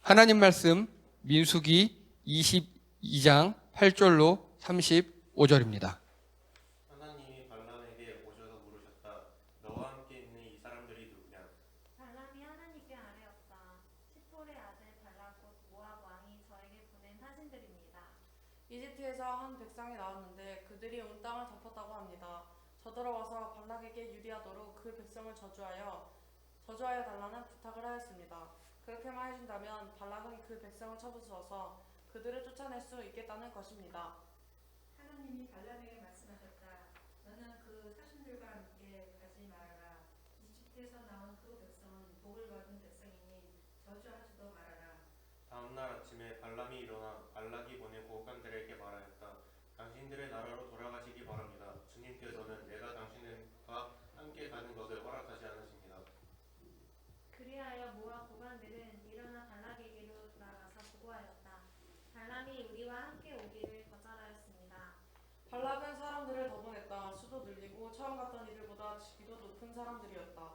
하나님 말씀 민수기 22장 8절로 35절입니다. 하나님이 발람에게 오셔서 물으셨다. 너와 함께 있는 이 사람들이 누구냐? 발람이 하나님께 아뢰었다. 십볼의 아들 발락 곧 모압 왕이 저에게 보낸 사신들입니다. 이집트에서 한 백성이 나왔는데 그들이 온 땅을 덮었다고 합니다. 저들어와서 발락에게 유리하도록 그 백성을 저주하여 달라는 부탁을 하였습니다. 그렇게만 해준다면 발락은 그 백성을 쳐부수어서 그들을 쫓아낼 수 있겠다는 것입니다. 하나님이 발람에게 말씀하셨다. 너는 그 사신들과 함께 가지 말아라. 이집트에서 나온 그 백성은 복을 받은 백성이니 저주하지도 말아라. 다음 날 아침에 발람이 일어나 발락이 보낸 고관들에게 말하였다. 당신들의 나라로 돌아가시기 바랍니다. 주님께서는 내가 당신과 함께 가는 것을 허락하지 않으십니다. 그리하여 모압 고관들은 일어나 발락에게로 나가서 보고하였다. 발람이 우리와 함께 오기를 거절하였습니다. 발락은 사람들을 더 보냈다. 수도 늘리고 처음 갔던 이들보다 지위도 높은 사람들이었다.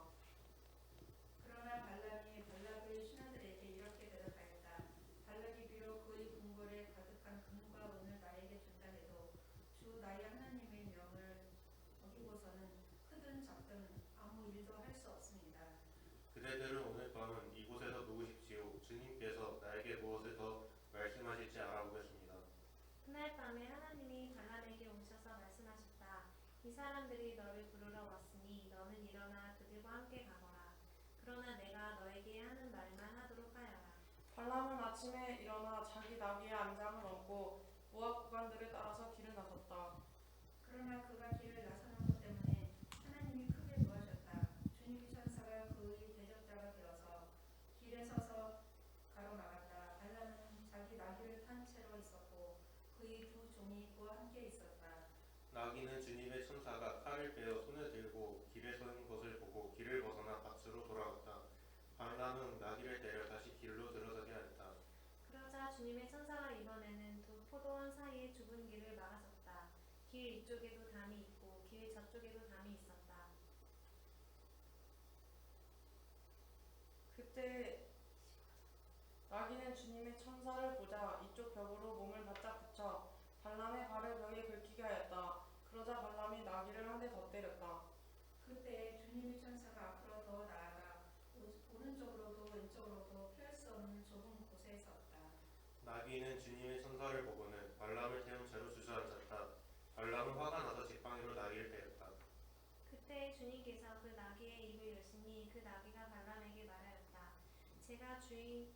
그러나 발람이 발락의 신하들에게 이렇게 대답하였다. 발락이 비록 그의 궁궐에 가득한 금과 은을 나에게 준다 해도 주 나의 하나님의 명을 어기고서는 크든 작든 아무 일도 할 수 없습니다. 그대들은 오늘 밤은 이곳에서 누우십시오. 주님께서 나에게 무엇을 더 말씀하실지 알아보겠습니다. 그날 밤에 하나님이 발람에게 오셔서 말씀하셨다. 이 사람들이 너를 부르러 왔으니 너는 일어나 그들과 함께 가거라. 그러나 내가 너에게 하는 말만 하도록 하여라. 발람은 아침에 일어나 자기 나귀의 안장을 얹고 모압 고관들을 따라서 길을 나섰다. 그러나 그가 길을 나서는 것 때문에 하나님이 크게 노하셨다. 주님의 천사가 그의 대적자가 되어서 길에 서서 가로막았다. 발람은 자기 나귀를 탄 채로 있었고 그의 두 종이 그와 함께 있었다. 나귀는 주님의 천사가 칼을 빼어 손에 들고 길에 선 것을 보고 길을 벗어나 밭으로 돌아갔다. 발람은 나귀를 때려 다시 길로 들어서게 하였다. 그러자 주님의 천사가 이번에는 두 포도원 사이의 좁은 길을 막아섰다. 길 이쪽에도 담이 있고 길 저쪽에도 담이 있었다. 그때 나귀는 주님의 천사를 보자 이쪽 벽으로 몸을 바짝 붙여 발람의 발을 벽에 긁히게 하였다. 그러자 발람이 나귀를 한 대 더 때렸다. 그때 주님의 천사가 앞으로 더 나아가 오른쪽으로도 왼쪽으로도 피할 수 없는 좁은 곳에 섰다. 나귀는 주님의 천사를 보고는 발람을 태운 채로 주저앉았다. 발람은 화가 나서 지팡이로 나귀를 때렸다. 그때 주님께서 그 나귀의 입을 여시니 그 나귀가 발람에게 말하였다. 제가 주인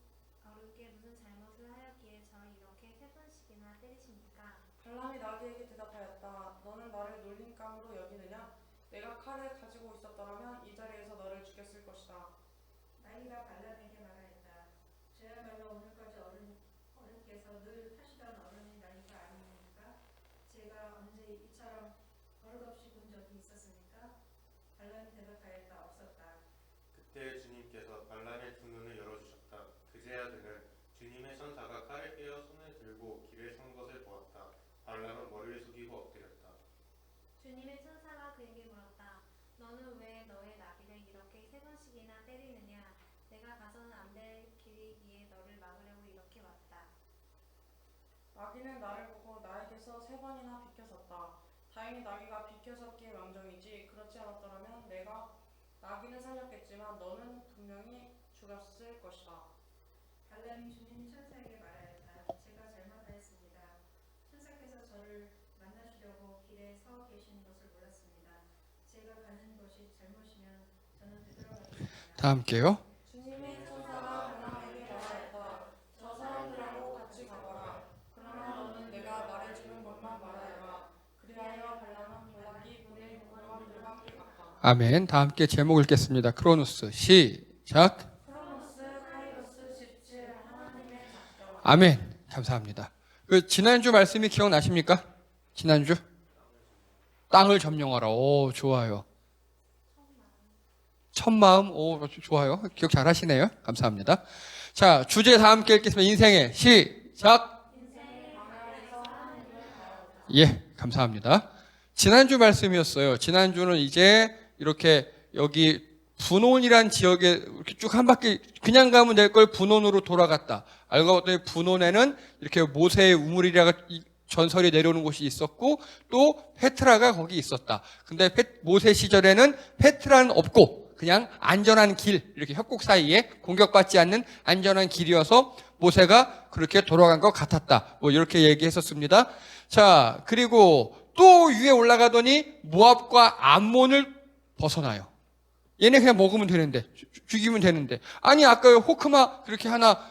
어른께 무슨 잘못을 하였기에 저를 이렇게 세 번씩이나 때리십니까? 발람이 나귀에게 대답하였다. 너는 나를 놀림감으로 여기느냐? 내가 칼을 가지고 있었더라면 이 자리에서 너를 죽였을 것이다. 나귀가 발람에게 말하였다. 저야말로 오늘까지 어른께서 늘 타시던 어른의 나귀가 아닙니까? 제가 언제 이처럼 버릇없이 군 적이 있었습니까? 발람이 대답하였다. 없었다. 그때 주님께서 발람의 두 눈을 열어주셨다. 그제야 그는 주님의 천사가 칼을 빼어 손에 들고 길에 선 것을 보았다. 발람은 머리를 숙이고 엎드렸다. 주님의 천사가 그에게 물었다. 너는 왜 너의 나귀를 이렇게 세 번씩이나 때리느냐? 내가 가서는 안 될 길이기에 너를 막으려고 이렇게 왔다. 나귀는 나를 보고 나에게서 세 번이나 비켜섰다. 다행히 나귀가 비켜섰기에 망정이지 그렇지 않았더라면 내가 나귀는 살렸겠지만 너는 분명히 죽였을 것이다. 발람이 주님의 천사에게 말하였다. 제가 잘못하였습니다. 천사께서 저를 만나시려고 길에 서 계신 것을 몰랐습니다. 제가 가는 것이 잘못이면 저는 되돌아가겠습니다. 다 함께요. 주님의 천사가 발람에게 말하였다. 저 사람들하고 같이 가거라. 그러나 너는 내가 말해주는 것만 말하여라. 그리하여 발람은 발락이 보낸 고관들과 함께 갔다. 아멘. 다 함께 제목 읽겠습니다. 크로노스 시작. 크로노스 카이로스 17 하나님의 작정. 아멘. 감사합니다. 지난주 말씀이 기억나십니까? 지난주? 땅을 점령하라. 오, 좋아요. 첫마음, 오, 좋아요. 기억 잘 하시네요. 감사합니다. 자, 주제 다 함께 읽겠습니다. 인생의 시작. 예, 감사합니다. 지난주 말씀이었어요. 지난주는 이제 이렇게 여기 분혼이란 지역에 이렇게 쭉 한 바퀴 그냥 가면 될 걸 분혼으로 돌아갔다. 알고 봤더니 분혼에는 이렇게 모세의 우물이라가 전설이 내려오는 곳이 있었고 또 페트라가 거기 있었다. 근데 모세 시절에는 페트라는 없고 그냥 안전한 길, 이렇게 협곡 사이에 공격받지 않는 안전한 길이어서 모세가 그렇게 돌아간 것 같았다. 뭐 이렇게 얘기했었습니다. 자, 그리고 또 위에 올라가더니 모압과 암몬을 벗어나요. 얘네 그냥 먹으면 되는데, 죽이면 되는데. 아니, 아까 호크마 그렇게 하나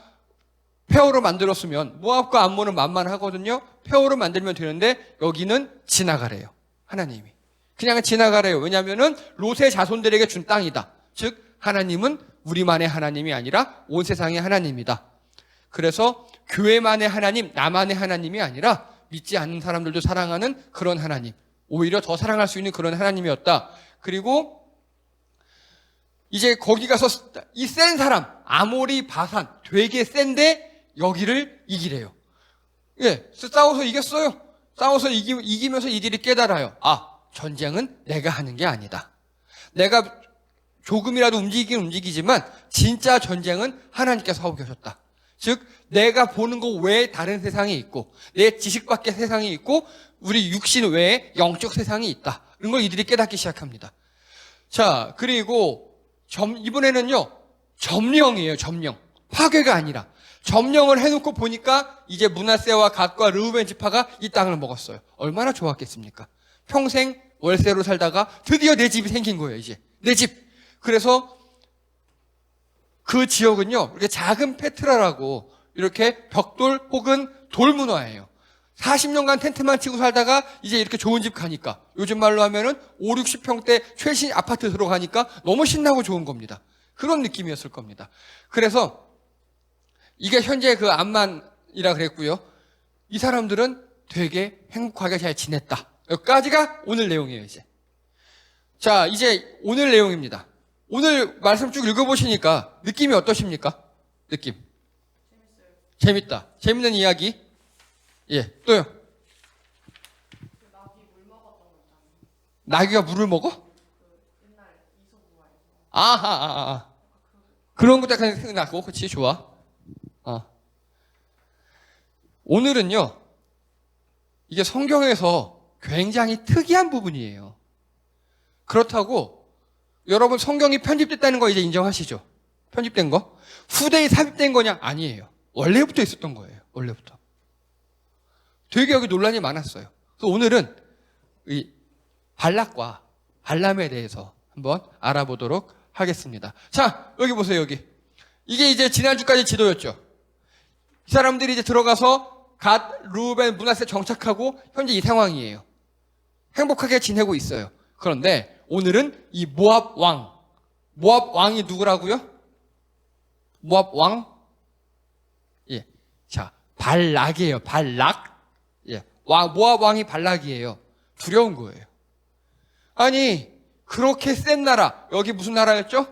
폐허로 만들었으면 모압과 암몬은 만만하거든요. 폐허로 만들면 되는데 여기는 지나가래요. 하나님이. 그냥 지나가래요. 왜냐하면은 롯의 자손들에게 준 땅이다. 즉 하나님은 우리만의 하나님이 아니라 온 세상의 하나님이다. 그래서 교회만의 하나님, 나만의 하나님이 아니라 믿지 않는 사람들도 사랑하는 그런 하나님. 오히려 더 사랑할 수 있는 그런 하나님이었다. 그리고 이제 거기 가서 이 센 사람, 아모리, 바산, 되게 센데 여기를 이기래요. 예, 싸워서 이겼어요. 싸워서 이기면서 이들이 깨달아요. 아, 전쟁은 내가 하는 게 아니다. 내가 조금이라도 움직이긴 움직이지만 진짜 전쟁은 하나님께서 하고 계셨다. 즉 내가 보는 것 외에 다른 세상이 있고 내 지식 밖의 세상이 있고 우리 육신 외에 영적 세상이 있다. 이런 걸 이들이 깨닫기 시작합니다. 자, 그리고 이번에는요, 점령이에요. 점령. 파괴가 아니라 점령을 해놓고 보니까 이제 므낫세와 갓과 르우벤 지파가 이 땅을 먹었어요. 얼마나 좋았겠습니까? 평생 월세로 살다가 드디어 내 집이 생긴 거예요. 이제 내 집. 그래서 그 지역은요, 이렇게 작은 페트라라고 이렇게 벽돌 혹은 돌문화예요. 40년간 텐트만 치고 살다가 이제 이렇게 좋은 집 가니까 요즘 말로 하면은 5, 60평대 최신 아파트 들어가니까 너무 신나고 좋은 겁니다. 그런 느낌이었을 겁니다. 그래서 이게 현재 그 암만이라 그랬고요. 이 사람들은 되게 행복하게 잘 지냈다. 여기까지가 오늘 내용이에요, 이제. 자, 이제 오늘 내용입니다. 오늘 말씀 쭉 읽어보시니까 느낌이 어떠십니까? 느낌. 재밌다. 재밌는 이야기. 예, 또요. 낙이 물 먹었던 거 있잖아요. 나귀가 물을 먹어? 옛날 이솝우화에서. 아하. 그런 것도 약간 생각나고, 그치, 좋아. 오늘은요, 이게 성경에서 굉장히 특이한 부분이에요. 그렇다고 여러분 성경이 편집됐다는 거 이제 인정하시죠? 편집된 거? 후대에 삽입된 거냐? 아니에요. 원래부터 있었던 거예요. 원래부터. 되게 여기 논란이 많았어요. 그래서 오늘은 이 발락과 발람에 대해서 한번 알아보도록 하겠습니다. 자, 여기 보세요, 여기. 이게 이제 지난주까지 지도였죠. 이 사람들이 이제 들어가서 갓, 루벤, 므낫세 정착하고 현재 이 상황이에요. 행복하게 지내고 있어요. 그런데 오늘은 이 모압 왕이 누구라고요? 모압 왕? 예. 자, 발락이에요. 발락. 예. 모압 왕이 발락이에요. 두려운 거예요. 아니, 그렇게 센 나라, 여기 무슨 나라였죠?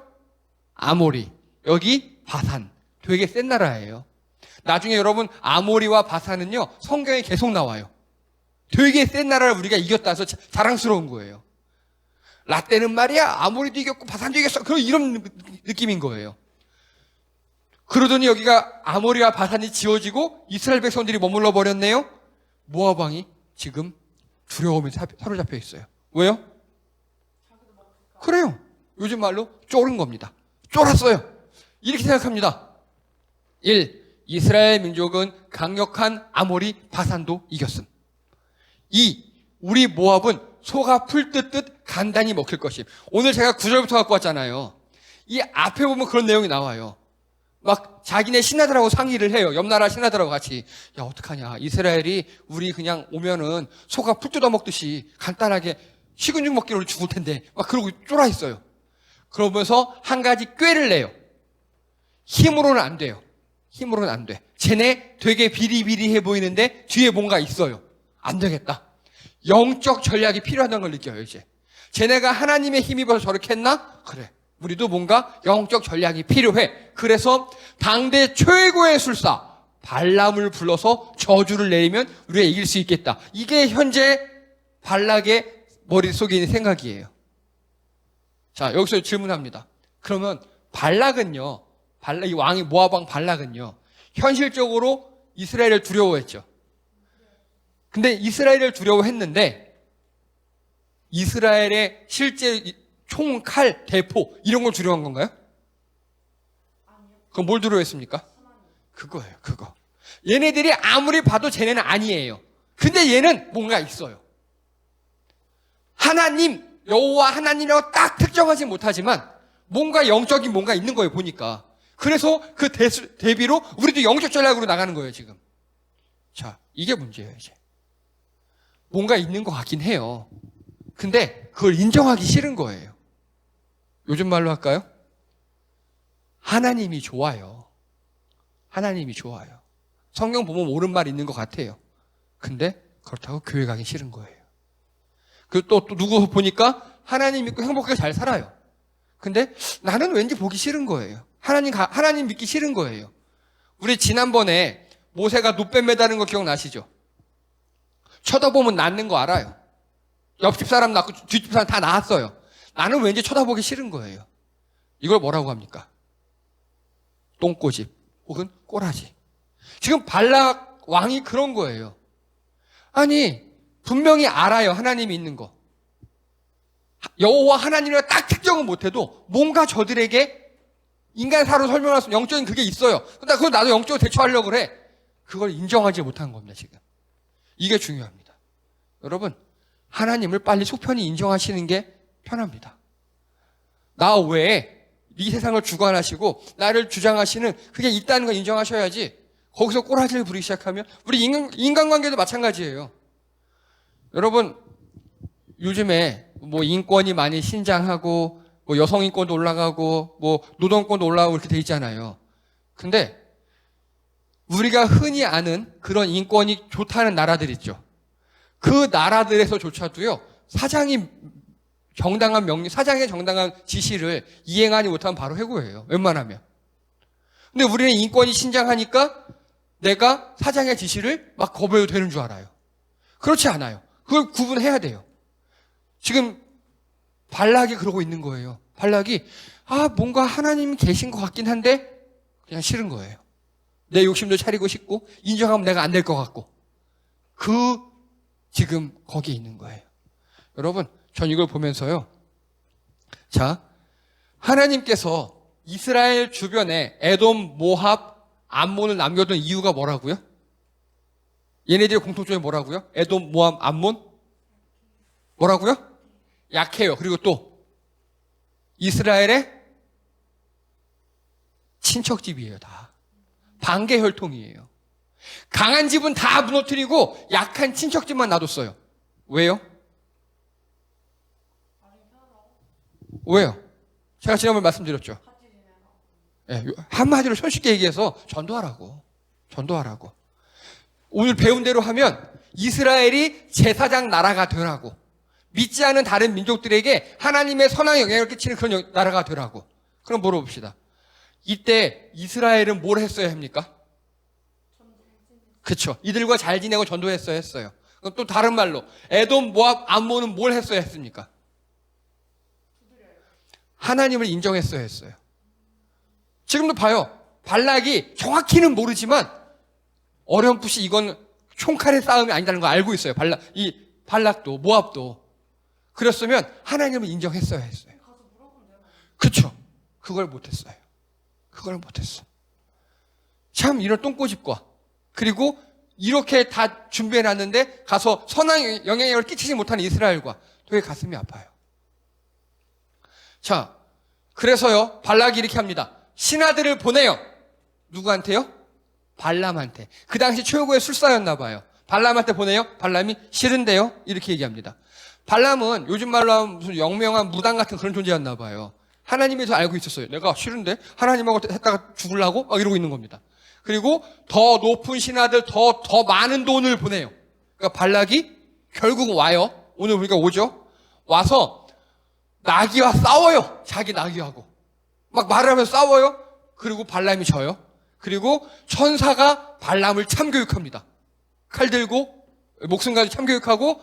아모리. 여기 바산. 되게 센 나라예요. 나중에 여러분 아모리와 바산은요, 성경에 계속 나와요. 되게 센 나라를 우리가 이겼다 해서 자랑스러운 거예요. 라떼는 말이야, 아모리도 이겼고 바산도 이겼어. 그런 이런 느낌인 거예요. 그러더니 여기가 아모리와 바산이 지어지고 이스라엘 백성들이 머물러 버렸네요. 모압 왕이 지금 두려움에 사로잡혀 있어요. 왜요? 그래요. 요즘 말로 쫄은 겁니다. 쫄았어요. 이렇게 생각합니다. 1. 이스라엘 민족은 강력한 아모리 바산도 이겼음. 2. 우리 모압은 소가 풀 뜯듯 간단히 먹힐 것임. 오늘 제가 9절부터 갖고 왔잖아요. 이 앞에 보면 그런 내용이 나와요. 막 자기네 신하들하고 상의를 해요. 옆나라 신하들하고 같이. 야, 어떡하냐. 이스라엘이 우리 그냥 오면은 소가 풀 뜯어 먹듯이 간단하게 식은 죽 먹기로 죽을 텐데 막 그러고 쫄아 있어요. 그러면서 한 가지 꾀를 내요. 힘으로는 안 돼요. 힘으로는 안 돼. 쟤네 되게 비리비리해 보이는데 뒤에 뭔가 있어요. 안 되겠다. 영적 전략이 필요하다는 걸 느껴요, 이제. 쟤네가 하나님의 힘입어서 저렇게 했나? 그래. 우리도 뭔가 영적 전략이 필요해. 그래서 당대 최고의 술사 발람을 불러서 저주를 내리면 우리가 이길 수 있겠다. 이게 현재 발락의 머릿속에 있는 생각이에요. 자, 여기서 질문합니다. 그러면 발락은요, 이 왕이 모압 왕 발락은요, 현실적으로 이스라엘을 두려워했죠. 근데 이스라엘을 두려워했는데 이스라엘의 실제 총, 칼, 대포 이런 걸 두려워한 건가요? 그럼 뭘 두려워했습니까? 그거예요, 그거. 얘네들이 아무리 봐도 쟤네는 아니에요. 근데 얘는 뭔가 있어요. 하나님, 여호와 하나님이라고 딱 특정하지 못하지만 뭔가 영적인 뭔가 있는 거예요, 보니까. 그래서 그 대비로 우리도 영적 전략으로 나가는 거예요, 지금. 자, 이게 문제예요, 이제. 뭔가 있는 것 같긴 해요. 근데 그걸 인정하기 싫은 거예요. 요즘 말로 할까요? 하나님이 좋아요. 하나님이 좋아요. 성경 보면 옳은 말 있는 것 같아요. 근데 그렇다고 교회 가기 싫은 거예요. 그리고 또 누구 보니까 하나님 믿고 행복하게 잘 살아요. 근데 나는 왠지 보기 싫은 거예요. 하나님 믿기 싫은 거예요. 우리 지난번에 모세가 놋뱀 매다는 거 기억나시죠? 쳐다보면 낫는 거 알아요. 옆집 사람 낳고 뒷집 사람 다 낳았어요. 나는 왠지 쳐다보기 싫은 거예요. 이걸 뭐라고 합니까? 똥꼬집 혹은 꼬라지. 지금 발락 왕이 그런 거예요. 아니, 분명히 알아요. 하나님이 있는 거. 여호와 하나님이라 딱 특정은 못해도 뭔가 저들에게 인간 사로 설명할 수 있는 영적인 그게 있어요. 근데 그걸 나도 영적으로 대처하려고 그래. 그걸 인정하지 못한 겁니다, 지금. 이게 중요합니다. 여러분, 하나님을 빨리 속편히 인정하시는 게 편합니다. 나 외에 이 세상을 주관하시고 나를 주장하시는 그게 있다는 걸 인정하셔야지 거기서 꼬라지를 부리기 시작하면 우리 인간관계도 마찬가지예요. 여러분, 요즘에 뭐 인권이 많이 신장하고 뭐 여성 인권도 올라가고 뭐 노동권도 올라가고 이렇게 돼 있잖아요. 근데 우리가 흔히 아는 그런 인권이 좋다는 나라들 있죠. 그 나라들에서조차도요, 사장의 정당한 지시를 이행하지 못하면 바로 해고해요. 웬만하면. 근데 우리는 인권이 신장하니까 내가 사장의 지시를 막 거부해도 되는 줄 알아요. 그렇지 않아요. 그걸 구분해야 돼요. 지금 발락이 그러고 있는 거예요. 발락이 뭔가 하나님이 계신 것 같긴 한데 그냥 싫은 거예요. 내 욕심도 차리고 싶고 인정하면 내가 안 될 것 같고 지금 거기에 있는 거예요. 여러분, 전 이걸 보면서요. 자, 하나님께서 이스라엘 주변에 에돔, 모압, 암몬을 남겨둔 이유가 뭐라고요? 얘네들의 공통점이 뭐라고요? 에돔, 모압, 암몬? 뭐라고요? 약해요. 그리고 또 이스라엘의 친척집이에요, 다. 반개 혈통이에요. 강한 집은 다 무너뜨리고 약한 친척집만 놔뒀어요. 왜요? 왜요? 제가 지난번에 말씀드렸죠. 네, 한마디로 손쉽게 얘기해서 전도하라고. 오늘 배운 대로 하면 이스라엘이 제사장 나라가 되라고. 믿지 않은 다른 민족들에게 하나님의 선한 영향을 끼치는 그런 나라가 되라고. 그럼 물어봅시다. 이때 이스라엘은 뭘 했어야 합니까? 그렇죠. 이들과 잘 지내고 전도했어야 했어요. 그럼 또 다른 말로 에돔, 모압, 암몬은 뭘 했어야 했습니까? 하나님을 인정했어야 했어요. 지금도 봐요. 발락이 정확히는 모르지만 어렴풋이 이건 총칼의 싸움이 아니라는 거 알고 있어요. 발락도 모압도. 그랬으면 하나님을 인정했어야 했어요. 그렇죠. 그걸 못했어요. 참 이런 똥꼬집과 그리고 이렇게 다 준비해놨는데 가서 선한 영향력을 끼치지 못하는 이스라엘과 되게 가슴이 아파요. 자, 그래서요, 발락이 이렇게 합니다. 신하들을 보내요. 누구한테요? 발람한테. 그 당시 최고의 술사였나 봐요. 발람한테 보내요. 발람이 싫은데요. 이렇게 얘기합니다. 발람은 요즘 말로 하면 무슨 영명한 무당 같은 그런 존재였나 봐요. 하나님이 더 알고 있었어요. 내가 싫은데 하나님하고 했다가 죽으려고 막 이러고 있는 겁니다. 그리고 더 높은 신하들, 더 많은 돈을 보내요. 그러니까 발락이 결국 와요. 오늘 우리가 오죠. 와서 나귀와 싸워요. 자기 나귀하고. 막 말을 하면서 싸워요. 그리고 발람이 져요. 그리고 천사가 발람을 참교육합니다. 칼 들고 목숨까지 참교육하고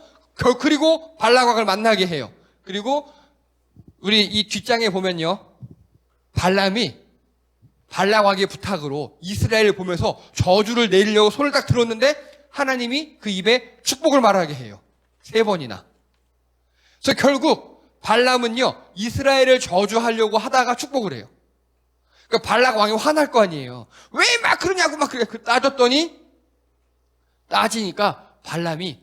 그리고 발락왕을 만나게 해요. 그리고 우리 이 뒷장에 보면요. 발람이 발락 왕의 부탁으로 이스라엘을 보면서 저주를 내리려고 손을 딱 들었는데 하나님이 그 입에 축복을 말하게 해요. 3번이나. 그래서 결국 발람은요, 이스라엘을 저주하려고 하다가 축복을 해요. 그러니까 발락 왕이 화날 거 아니에요. 왜 막 그러냐고 막 그래. 따졌더니 따지니까 발람이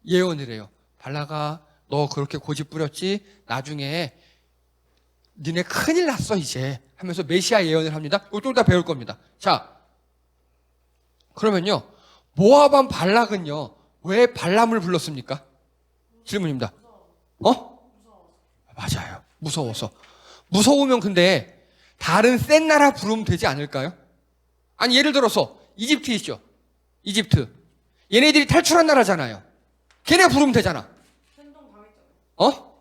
예언을 해요. 발락아, 너 그렇게 고집 부렸지? 나중에 니네 큰일 났어 이제 하면서 메시아 예언을 합니다. 이거 좀 이따 배울 겁니다. 자, 그러면요, 모압 왕 발락은요 왜 발람을 불렀습니까? 질문입니다. 맞아요. 무서워서. 무서우면 근데 다른 센 나라 부르면 되지 않을까요? 아니, 예를 들어서 이집트 있죠. 이집트. 얘네들이 탈출한 나라잖아요. 걔네 부르면 되잖아. 텐동 당했잖아요.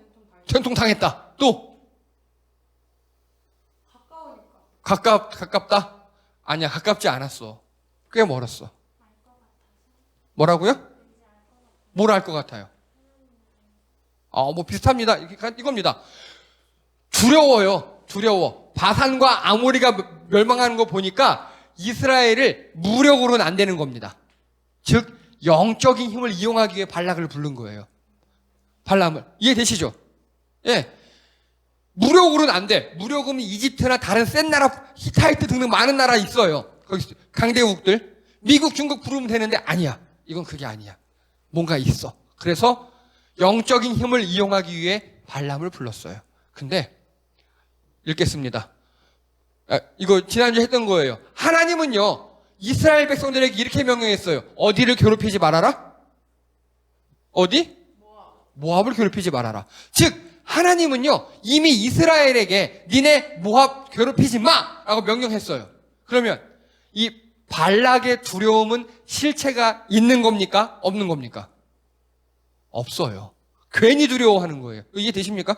전통 당했다. 또 가까우니까. 가깝다? 아니야, 가깝지 않았어. 꽤 멀었어. 뭐라고요? 뭘 알 것 같아요? 뭐 비슷합니다. 이겁니다. 두려워요. 두려워. 바산과 아모리가 멸망하는 거 보니까 이스라엘을 무력으로는 안 되는 겁니다. 즉 영적인 힘을 이용하기 위해 발락을 부른 거예요. 발람을. 이해되시죠? 예. 무력으로는 안 돼. 무력은 이집트나 다른 센 나라, 히타이트 등등 많은 나라 있어요. 거기 강대국들. 미국, 중국 부르면 되는데 아니야. 이건 그게 아니야. 뭔가 있어. 그래서 영적인 힘을 이용하기 위해 발람을 불렀어요. 근데 읽겠습니다. 이거 지난주에 했던 거예요. 하나님은요, 이스라엘 백성들에게 이렇게 명령했어요. 어디를 괴롭히지 말아라? 어디? 모압을 괴롭히지 말아라. 즉 하나님은요, 이미 이스라엘에게 니네 모압 괴롭히지 마! 라고 명령했어요. 그러면 이 발락의 두려움은 실체가 있는 겁니까? 없는 겁니까? 없어요. 괜히 두려워하는 거예요. 이해되십니까?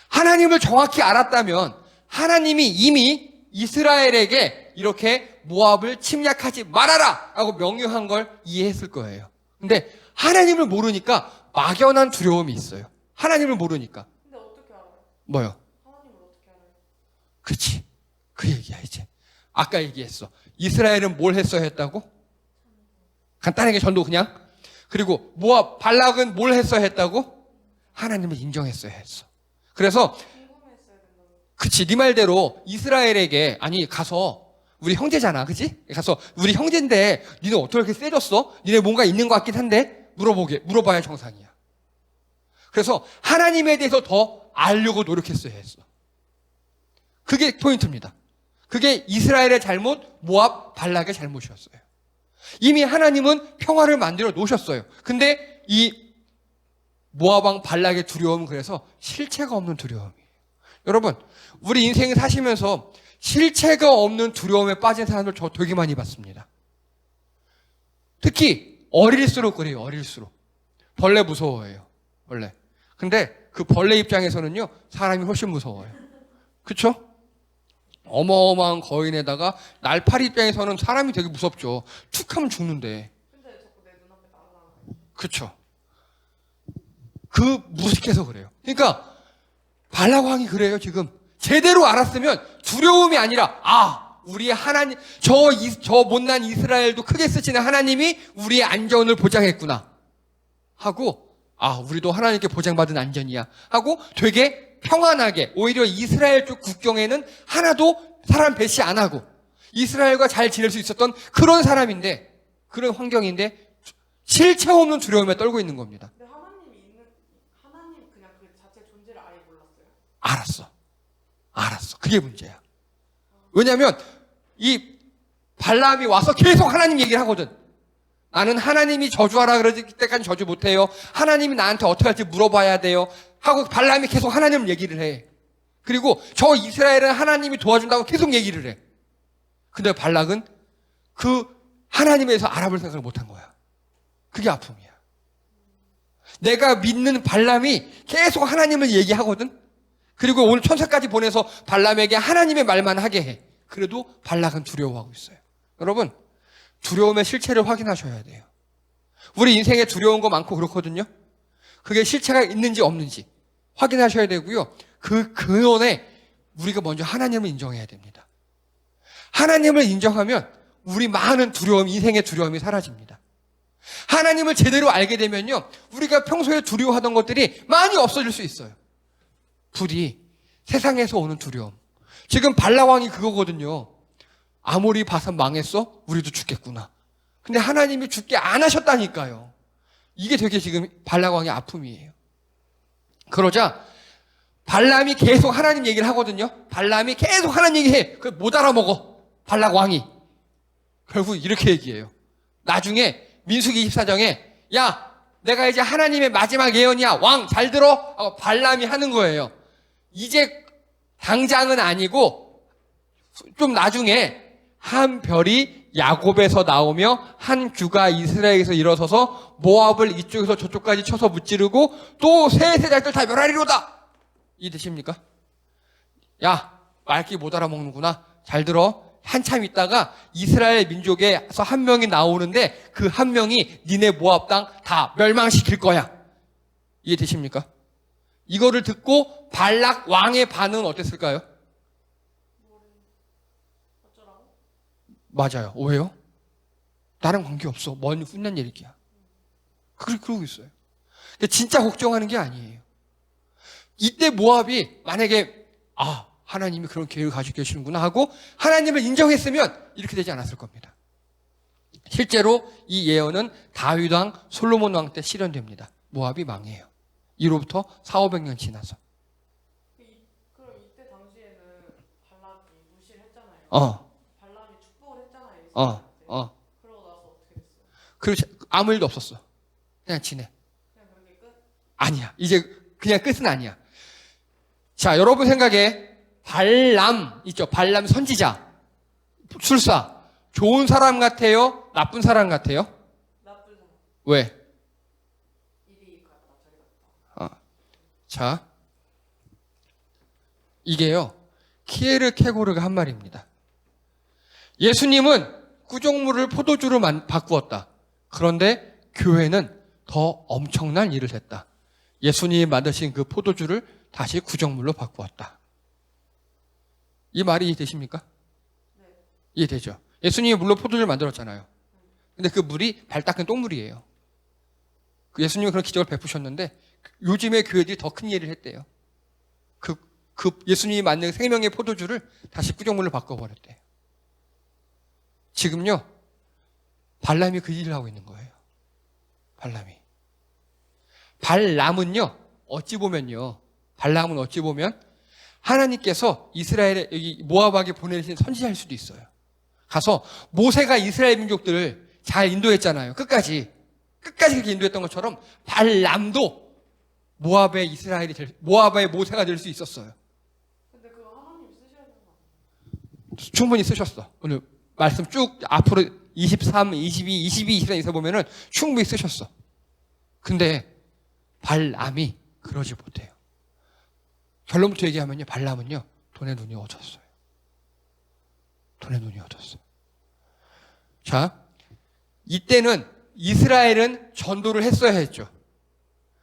하나님을 정확히 알았다면 하나님이 이미 이스라엘에게 이렇게 모압을 침략하지 말아라! 라고 명령한 걸 이해했을 거예요. 근데 하나님을 모르니까 막연한 두려움이 있어요. 하나님을 모르니까. 근데 어떻게 알아요? 뭐요? 하나님을 어떻게 알아요? 그치. 그 얘기야, 이제. 아까 얘기했어. 이스라엘은 뭘 했어야 했다고? 간단하게 전도 그냥. 그리고 모압, 발락은 뭘 했어야 했다고? 하나님을 인정했어야 했어. 그래서, 궁금했어야 된다는. 그치. 네 말대로 이스라엘에게, 아니, 가서, 우리 형제잖아, 그치? 가서, 우리 형제인데, 니네 어떻게 이렇게 세졌어? 니네 뭔가 있는 것 같긴 한데, 물어봐야 정상이야. 그래서 하나님에 대해서 더 알려고 노력했어야 했어. 그게 포인트입니다. 그게 이스라엘의 잘못, 모압, 발락의 잘못이었어요. 이미 하나님은 평화를 만들어 놓으셨어요. 근데 이 모압 왕 발락의 두려움은 그래서 실체가 없는 두려움이에요. 여러분, 우리 인생 사시면서 실체가 없는 두려움에 빠진 사람들 저 되게 많이 봤습니다. 특히 어릴수록 그래요. 어릴수록. 벌레 무서워해요. 벌레. 근데 그 벌레 입장에서는요, 사람이 훨씬 무서워요. 그쵸? 어마어마한 거인에다가 날파리 입장에서는 사람이 되게 무섭죠. 툭 하면 죽는데. 근데 자꾸 내 눈앞에 날아가는. 그쵸? 그 무식해서 그래요. 그러니까 발락 왕이 그래요, 지금. 제대로 알았으면 두려움이 아니라, 우리의 하나님, 저 못난 이스라엘도 크게 쓰시는 하나님이 우리의 안전을 보장했구나. 하고, 우리도 하나님께 보장받은 안전이야. 하고 되게 평안하게, 오히려 이스라엘 쪽 국경에는 하나도 사람 배치 안 하고, 이스라엘과 잘 지낼 수 있었던 그런 사람인데, 그런 환경인데, 실체 없는 두려움에 떨고 있는 겁니다. 근데 하나님 그냥 그 자체 존재를 아예 몰랐어요. 알았어. 그게 문제야. 왜냐면, 이 발람이 와서 계속 하나님 얘기를 하거든. 나는 하나님이 저주하라 그러지 때까지 저주 못해요. 하나님이 나한테 어떻게 할지 물어봐야 돼요. 하고 발람이 계속 하나님을 얘기를 해. 그리고 저 이스라엘은 하나님이 도와준다고 계속 얘기를 해. 근데 발락은 그 하나님에 대해서 알아볼 생각을 못한 거야. 그게 아픔이야. 내가 믿는 발람이 계속 하나님을 얘기하거든. 그리고 오늘 천사까지 보내서 발람에게 하나님의 말만 하게 해. 그래도 발락은 두려워하고 있어요. 여러분, 두려움의 실체를 확인하셔야 돼요. 우리 인생에 두려운 거 많고 그렇거든요. 그게 실체가 있는지 없는지 확인하셔야 되고요. 그 근원에 우리가 먼저 하나님을 인정해야 됩니다. 하나님을 인정하면 우리 많은 두려움, 인생의 두려움이 사라집니다. 하나님을 제대로 알게 되면요, 우리가 평소에 두려워하던 것들이 많이 없어질 수 있어요. 부디 세상에서 오는 두려움. 지금 발락왕이 그거거든요. 아모리 바산 망했어? 우리도 죽겠구나. 근데 하나님이 죽게 안 하셨다니까요. 이게 되게 지금 발락왕의 아픔이에요. 그러자 발람이 계속 하나님 얘기를 하거든요. 발람이 계속 하나님 얘기해. 그걸 못 알아먹어. 발락왕이. 결국 이렇게 얘기해요. 나중에 민수기 24장에 야, 내가 이제 하나님의 마지막 예언이야. 왕 잘 들어? 하고 발람이 하는 거예요. 이제 당장은 아니고 좀 나중에 한 별이 야곱에서 나오며 한 규가 이스라엘에서 일어서서 모압을 이쪽에서 저쪽까지 쳐서 무찌르고 또 세 세자들 다 멸하리로다. 이해되십니까? 야, 말귀 못 알아먹는구나. 잘 들어. 한참 있다가 이스라엘 민족에서 한 명이 나오는데 그 한 명이 니네 모압 땅 다 멸망시킬 거야. 이해되십니까? 이거를 듣고 발락 왕의 반응은 어땠을까요? 어쩌라고? 맞아요. 왜요? 나랑 관계없어. 먼 훗날 얘기야. 그러고 있어요. 근데 진짜 걱정하는 게 아니에요. 이때 모압이 만약에 하나님이 그런 계획을 가지고 계시는구나 하고 하나님을 인정했으면 이렇게 되지 않았을 겁니다. 실제로 이 예언은 다윗 왕, 솔로몬 왕 때 실현됩니다. 모압이 망해요. 이로부터 400-500년 지나서. 그럼 이때 당시에는 발락이 무시를 했잖아요. 발람이 축복을 했잖아요. 이스라엘한테. 그러고 나서 어떻게 됐어요? 그렇지. 아무 일도 없었어. 그냥 지내. 그냥 그렇게 끝? 아니야. 이제 그냥 끝은 아니야. 자, 여러분 생각에 발람 있죠? 발람 선지자, 술사. 좋은 사람 같아요? 나쁜 사람 같아요? 나쁜 사람. 왜? 이리 갔다 저리 갔다. 자, 이게요, 키에르 케고르가 한 말입니다. 예수님은 구정물을 포도주로 바꾸었다. 그런데 교회는 더 엄청난 일을 했다. 예수님이 만드신 그 포도주를 다시 구정물로 바꾸었다. 이 말이 이해되십니까? 네. 이해되죠? 예수님이 물로 포도주를 만들었잖아요. 근데 그 물이 발 닦은 똥물이에요. 예수님이 그런 기적을 베푸셨는데 요즘의 교회들이 더 큰 일을 했대요. 그 예수님이 만든 생명의 포도주를 다시 구정물로 바꿔버렸대요. 지금요, 발람이 그 일을 하고 있는 거예요. 발람은요, 어찌 보면 하나님께서 이스라엘에, 여기 모압에게 보내신 선지자일 수도 있어요. 가서 모세가 이스라엘 민족들을 잘 인도했잖아요. 끝까지 그렇게 인도했던 것처럼 발람도 모압의 모세가 될 수 있었어요. 근데 그거 하나님 쓰셔야 되는 거 아니에요? 충분히 쓰셨어. 오늘 말씀 쭉 앞으로 23, 22, 23 보면은 충분히 쓰셨어. 근데 발람이 그러지 못해요. 결론부터 얘기하면요, 발람은요, 돈에 눈이 어졌어요. 자, 이때는 이스라엘은 전도를 했어야 했죠.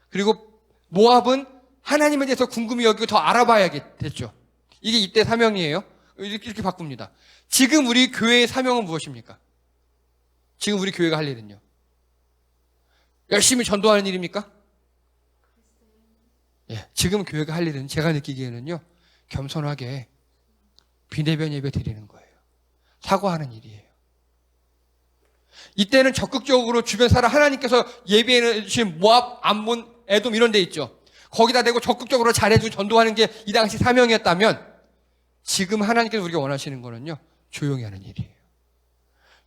그리고 모압은 하나님에 대해서 궁금히 여기고 더 알아봐야겠죠. 이게 이때 사명이에요. 이렇게 바꿉니다. 지금 우리 교회의 사명은 무엇입니까? 지금 우리 교회가 할 일은요? 열심히 전도하는 일입니까? 예, 지금 교회가 할 일은 제가 느끼기에는요, 겸손하게 비대면 예배 드리는 거예요. 사과하는 일이에요. 이때는 적극적으로 주변 사람, 하나님께서 예배해 주신 모압, 암몬, 에돔 이런 데 있죠. 거기다 대고 적극적으로 잘해주고 전도하는 게 이 당시 사명이었다면 지금 하나님께서 우리가 원하시는 거는요, 조용히 하는 일이에요.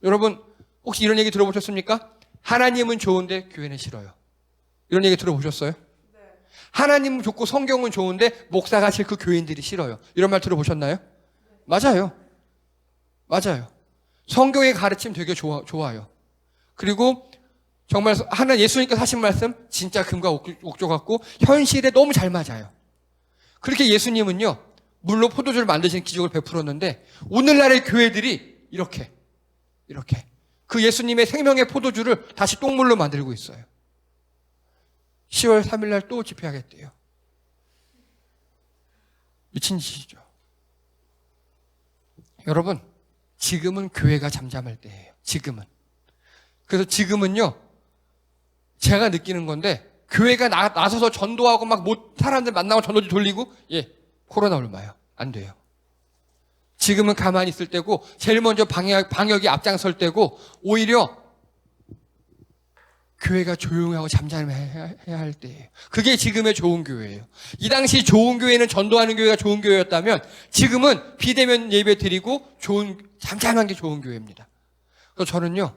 여러분 혹시 이런 얘기 들어보셨습니까? 하나님은 좋은데 교회는 싫어요. 이런 얘기 들어보셨어요? 네. 하나님은 좋고 성경은 좋은데 목사가 싫고 교인들이 싫어요. 이런 말 들어보셨나요? 맞아요. 성경의 가르침 되게 좋아요. 그리고 정말 예수님께서 하신 말씀 진짜 금과 옥조 같고 현실에 너무 잘 맞아요. 그렇게 예수님은요, 물로 포도주를 만드신 기적을 베풀었는데 오늘날의 교회들이 이렇게 그 예수님의 생명의 포도주를 다시 똥물로 만들고 있어요. 10월 3일 날 또 집회하겠대요. 미친 짓이죠. 여러분, 지금은 교회가 잠잠할 때예요. 지금은. 그래서 지금은요, 제가 느끼는 건데, 교회가 나서서 전도하고 막 사람들 만나고 전도지 돌리고, 코로나 얼마요? 안 돼요. 지금은 가만히 있을 때고, 제일 먼저 방역이 앞장설 때고, 오히려 교회가 조용하고 잠잠해야 할 때예요. 그게 지금의 좋은 교회예요. 이 당시 좋은 교회는 전도하는 교회가 좋은 교회였다면, 지금은 비대면 예배 드리고 잠잠한 게 좋은 교회입니다. 그래서 저는요,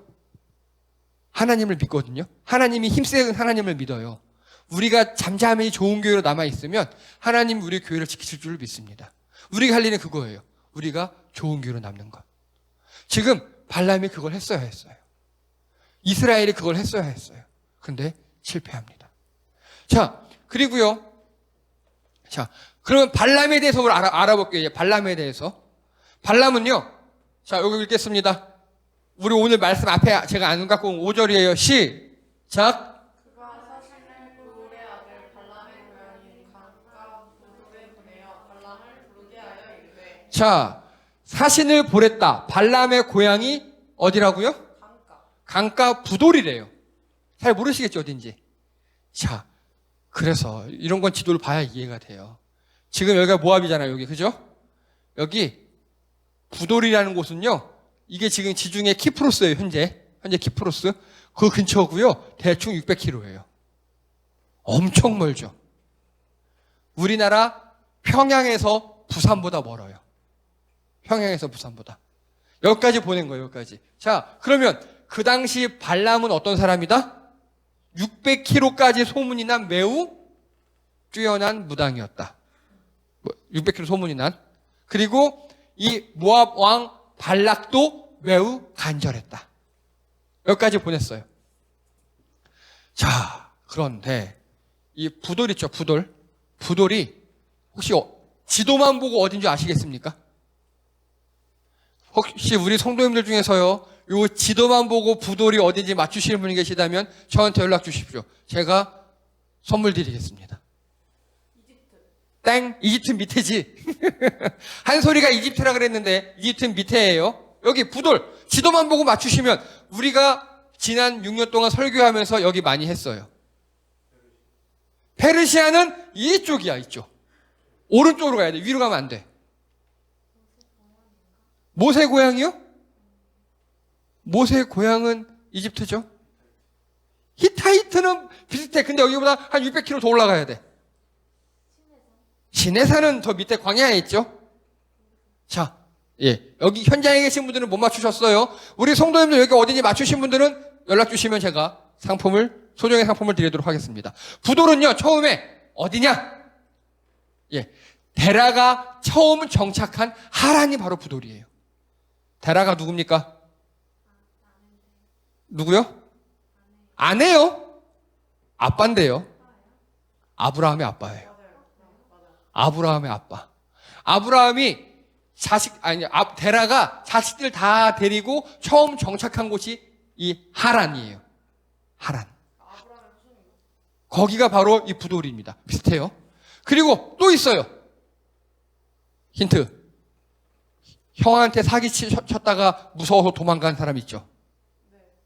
하나님을 믿거든요. 하나님이 힘센 하나님을 믿어요. 우리가 잠잠히 좋은 교회로 남아있으면 하나님 우리 교회를 지키실 줄 믿습니다. 우리가 할 일은 그거예요. 우리가 좋은 교회로 남는 것. 지금 발람이 그걸 했어야 했어요. 이스라엘이 그걸 했어야 했어요. 근데 실패합니다. 자, 그리고요. 자, 그러면 발람에 대해서 우리 알아볼게요. 발람에 대해서. 발람은요. 자, 여기 읽겠습니다. 우리 오늘 말씀 앞에 제가 안 갖고 온 5절이에요. 시작. 그가 사신을 부울의 아들 발람의 고향인 강가 부돌에 보내어 발람을 부르게 하여 이르되. 자, 사신을 보냈다. 발람의 고향이 어디라고요? 강가 부돌이래요. 잘 모르시겠죠, 어딘지. 자, 그래서 이런 건 지도를 봐야 이해가 돼요. 지금 여기가 모압이잖아요, 여기. 그죠? 여기 부돌이라는 곳은요, 이게 지금 지중해 키프로스예요, 현재 키프로스. 그 근처고요. 대충 600km예요. 엄청 멀죠. 우리나라 평양에서 부산보다 멀어요. 평양에서 부산보다. 여기까지 보낸 거예요, 여기까지. 자, 그러면 그 당시 발람은 어떤 사람이다? 600km까지 소문이 난 매우 뛰어난 무당이었다. 600km 소문이 난. 그리고 이 모압 왕 발락도 매우 간절했다. 여기까지 보냈어요. 자, 그런데 이 부돌 있죠, 부돌. 부돌이 혹시 지도만 보고 어딘지 아시겠습니까? 혹시 우리 성도님들 중에서요, 요 지도만 보고 부돌이 어딘지 맞추시는 분이 계시다면 저한테 연락 주십시오. 제가 선물 드리겠습니다. 땡, 이집트 밑에지. 한 소리가 이집트라 그랬는데 이집트 밑에예요. 여기 부돌, 지도만 보고 맞추시면 우리가 지난 6년 동안 설교하면서 여기 많이 했어요. 페르시아는 이쪽이야, 이쪽. 오른쪽으로 가야 돼. 위로 가면 안 돼. 모세 고향이요? 모세 고향은 이집트죠. 히타이트는 비슷해. 근데 여기보다 한 600km 더 올라가야 돼. 시내산은 더 밑에 광야에 있죠. 자, 여기 현장에 계신 분들은 못 맞추셨어요. 우리 성도님들 여기 어딘지 맞추신 분들은 연락 주시면 제가 소정의 상품을 드리도록 하겠습니다. 부돌은요, 처음에 어디냐? 데라가 처음 정착한 하란이 바로 부돌이에요. 데라가 누굽니까? 누구요? 아내요? 아빠인데요. 아브라함의 아빠예요. 아브라함의 아빠. 아브라함이 데라가 자식들 다 데리고 처음 정착한 곳이 이 하란이에요. 하란. 거기가 바로 이 부돌입니다. 비슷해요. 그리고 또 있어요. 힌트. 형한테 사기 쳤다가 무서워서 도망간 사람 있죠.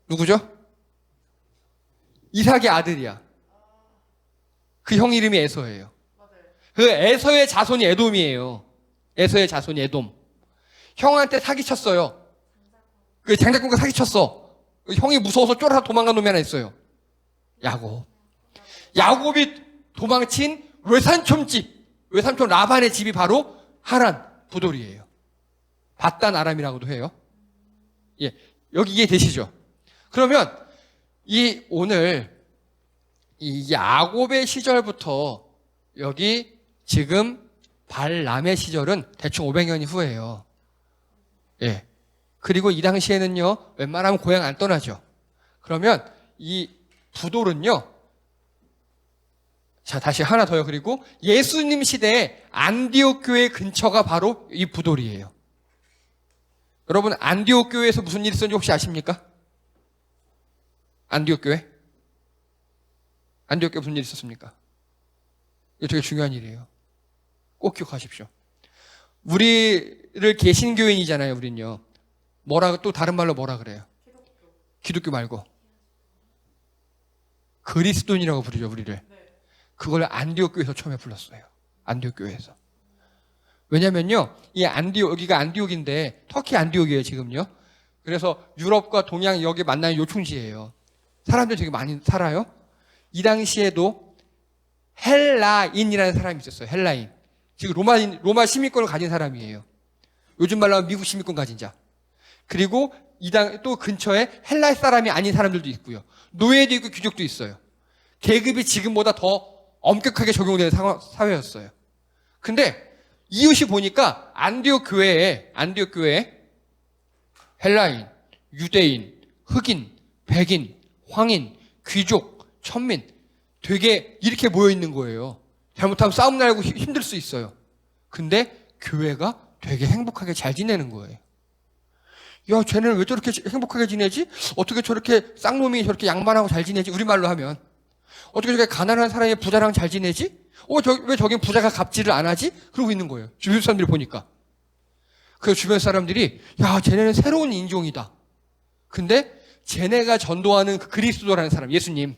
누구죠? 이삭의 아들이야. 그 형 이름이 에서예요. 그 에서의 자손이 에돔이에요. 에서의 자손이 에돔. 형한테 사기쳤어요. 그 장작꾼과 사기쳤어. 형이 무서워서 쫄아서 도망간 놈이 하나 있어요. 야곱. 야곱이 도망친 외삼촌 라반의 집이 바로 하란 부돌이에요. 바단 아람이라고도 해요. 여기 이해되시죠? 그러면 오늘 이 야곱의 시절부터 여기 지금 발람의 시절은 대충 500년이 후예요. 그리고 이 당시에는요, 웬만하면 고향 안 떠나죠. 그러면 이 부돌은요, 자, 다시 하나 더요. 그리고 예수님 시대에 안디옥 교회 근처가 바로 이 부돌이에요. 여러분, 안디옥 교회에서 무슨 일이 있었는지 혹시 아십니까? 안디옥 교회? 안디옥 교회 무슨 일이 있었습니까? 이거 되게 중요한 일이에요. 꼭 기억하십시오. 우리 개신교인이잖아요, 우린요. 또 다른 말로 뭐라 그래요? 기독교 말고. 그리스도인이라고 부르죠, 우리를. 그걸 안디옥 교회에서 처음에 불렀어요. 안디옥 교회에서. 왜냐면요, 여기가 안디옥인데, 터키 안디옥이에요, 지금요. 그래서 유럽과 동양 여기 만나는 요충지예요. 사람들이 되게 많이 살아요. 이 당시에도 헬라인이라는 사람이 있었어요. 헬라인. 지금 로마 시민권을 가진 사람이에요. 요즘 말로 하면 미국 시민권 가진 자. 그리고 또 근처에 헬라 사람이 아닌 사람들도 있고요. 노예도 있고 귀족도 있어요. 계급이 지금보다 더 엄격하게 적용되는 사회였어요. 근데 이웃이 보니까 안디옥 교회에 헬라인, 유대인, 흑인, 백인, 황인, 귀족, 천민 되게 이렇게 모여 있는 거예요. 잘못하면 싸움 나고 힘들 수 있어요. 근데 교회가 되게 행복하게 잘 지내는 거예요. 야, 쟤네는 왜 저렇게 행복하게 지내지? 어떻게 저렇게 쌍놈이 저렇게 양반하고 잘 지내지? 우리말로 하면. 어떻게 저렇게 가난한 사람이 부자랑 잘 지내지? 왜 저긴 부자가 갚지를 안 하지? 그러고 있는 거예요. 주변 사람들이 보니까. 그래서 주변 사람들이, 야, 쟤네는 새로운 인종이다. 근데 쟤네가 전도하는 그 그리스도라는 사람, 예수님.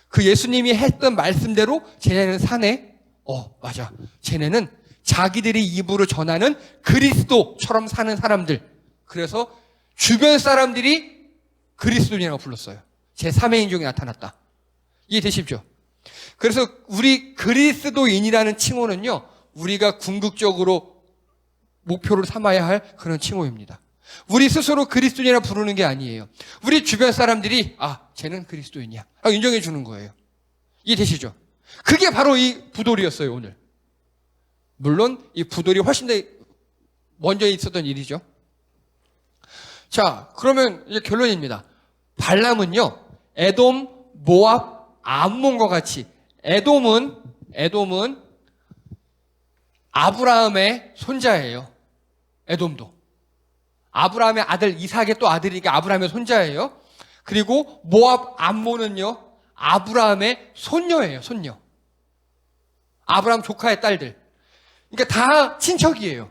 그 예수님이 했던 말씀대로 쟤네는 사네? 맞아. 쟤네는 자기들이 입으로 전하는 그리스도처럼 사는 사람들. 그래서 주변 사람들이 그리스도인이라고 불렀어요. 제3의 인종이 나타났다. 이해되십시오? 그래서 우리 그리스도인이라는 칭호는요, 우리가 궁극적으로 목표를 삼아야 할 그런 칭호입니다. 우리 스스로 그리스도인이라 부르는 게 아니에요. 우리 주변 사람들이 쟤는 그리스도인이야 인정해 주는 거예요. 이해되시죠? 그게 바로 이 부돌이었어요, 오늘. 물론 이 부돌이 훨씬 더 먼저 있었던 일이죠. 자, 그러면 이제 결론입니다. 발람은요, 에돔, 모압, 암몬과 같이 에돔은 아브라함의 손자예요. 에돔도. 아브라함의 아들 이삭의 또 아들이니까 아브라함의 손자예요. 그리고 모압, 암몬은요, 아브라함의 손녀예요, 손녀. 아브라함 조카의 딸들. 그러니까 다 친척이에요.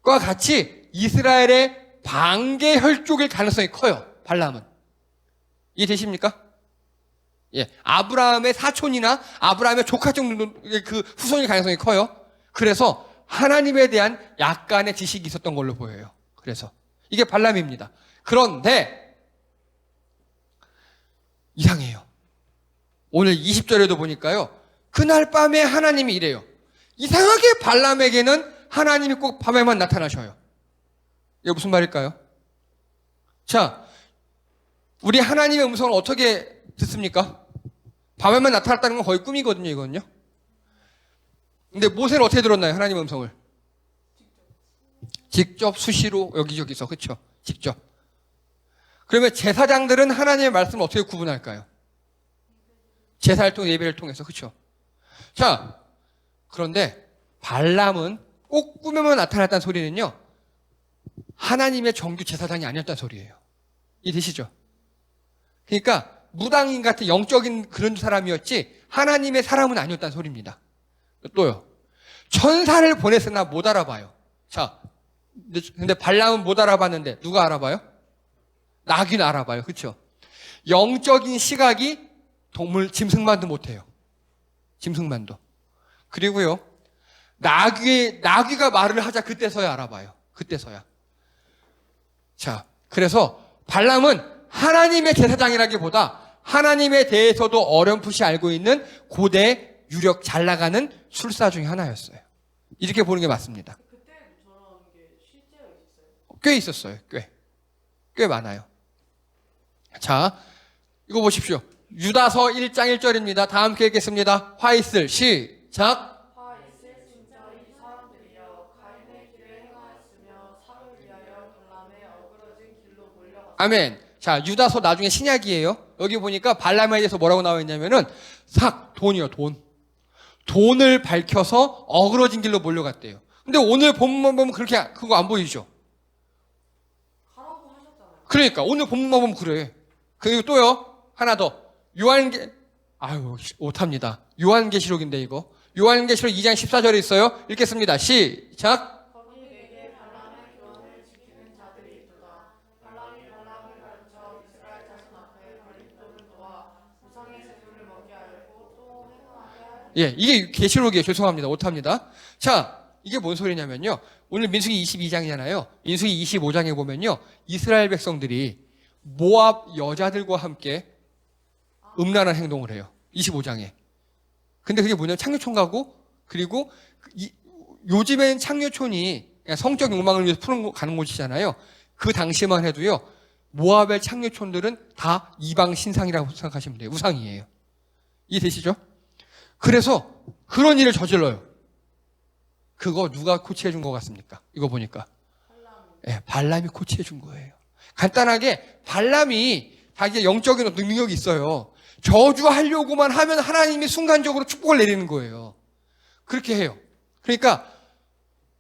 그와 같이 이스라엘의 반개 혈족일 가능성이 커요, 발람은. 이해되십니까? 예. 아브라함의 사촌이나 아브라함의 조카 정도의 그 후손일 가능성이 커요. 그래서 하나님에 대한 약간의 지식이 있었던 걸로 보여요. 그래서 이게 발람입니다. 그런데 이상해요. 오늘 20절에도 보니까요, 그날 밤에 하나님이 이래요. 이상하게 발람에게는 하나님이 꼭 밤에만 나타나셔요. 이게 무슨 말일까요? 자, 우리 하나님의 음성을 어떻게 듣습니까? 밤에만 나타났다는 건 거의 꿈이거든요, 이거는요. 근데 모세는 어떻게 들었나요, 하나님의 음성을? 직접 수시로 여기저기서, 그렇죠? 직접. 그러면 제사장들은 하나님의 말씀을 어떻게 구분할까요? 제사를 통해 예배를 통해서, 그렇죠? 자, 그런데 발람은 꼭 꿈에만 나타났다는 소리는요, 하나님의 정규 제사장이 아니었다는 소리예요. 이해되시죠? 그러니까 무당인 같은 영적인 그런 사람이었지 하나님의 사람은 아니었다는 소리입니다. 또요, 천사를 보냈으나 못 알아봐요. 자, 근데 발람은 못 알아봤는데 누가 알아봐요? 나귀는 알아봐요. 그렇죠? 영적인 시각이 짐승만도 못해요. 짐승만도. 그리고요, 나귀가 말을 하자 그때서야 알아봐요. 그때서야. 자, 그래서 발람은 하나님의 제사장이라기보다 하나님에 대해서도 어렴풋이 알고 있는 고대 유력 잘 나가는 술사 중에 하나였어요. 이렇게 보는 게 맞습니다. 그때 저런 게 실제로 있었어요? 꽤 있었어요. 꽤 많아요. 자, 이거 보십시오. 유다서 1장 1절입니다. 다 함께 읽겠습니다. 화 있을 시작. 화 있을 진짜 이 사람들이여 가인의 길을 행하였으며 상을 위하여 발람의 어그러진 길로 몰려갔다. 아멘. 자, 유다서 나중에 신약이에요. 여기 보니까 발람에 대해서 뭐라고 나와 있냐면은 돈이요, 돈. 돈을 밝혀서 어그러진 길로 몰려갔대요. 근데 오늘 본문만 보면 그거 안 보이죠? 가라고 하셨잖아요. 그러니까 오늘 본문만 보면 그래. 그리고 또요, 하나 더. 못합니다. 요한계시록인데 이거. 요한계시록 2장 14절에 있어요. 읽겠습니다. 시작. 거기에 예, 이게 계시록이에요. 죄송합니다. 오타입니다. 자, 이게 뭔 소리냐면요. 오늘 민수기 22장이잖아요. 민수기 25장에 보면요. 이스라엘 백성들이 모압 여자들과 함께 음란한 행동을 해요. 25장에. 근데 그게 뭐냐면 창녀촌 가고, 그리고 요즘엔 창녀촌이 그냥 성적 욕망을 위해서 가는 곳이잖아요. 그 당시만 해도요. 모압의 창녀촌들은 다 이방 신상이라고 생각하시면 돼요. 우상이에요. 이해되시죠? 그래서 그런 일을 저질러요. 그거 누가 코치해 준 것 같습니까? 이거 보니까. 예, 발람이 코치해 준 거예요. 간단하게 발람이 자기의 영적인 어떤 능력이 있어요. 저주하려고만 하면 하나님이 순간적으로 축복을 내리는 거예요. 그렇게 해요. 그러니까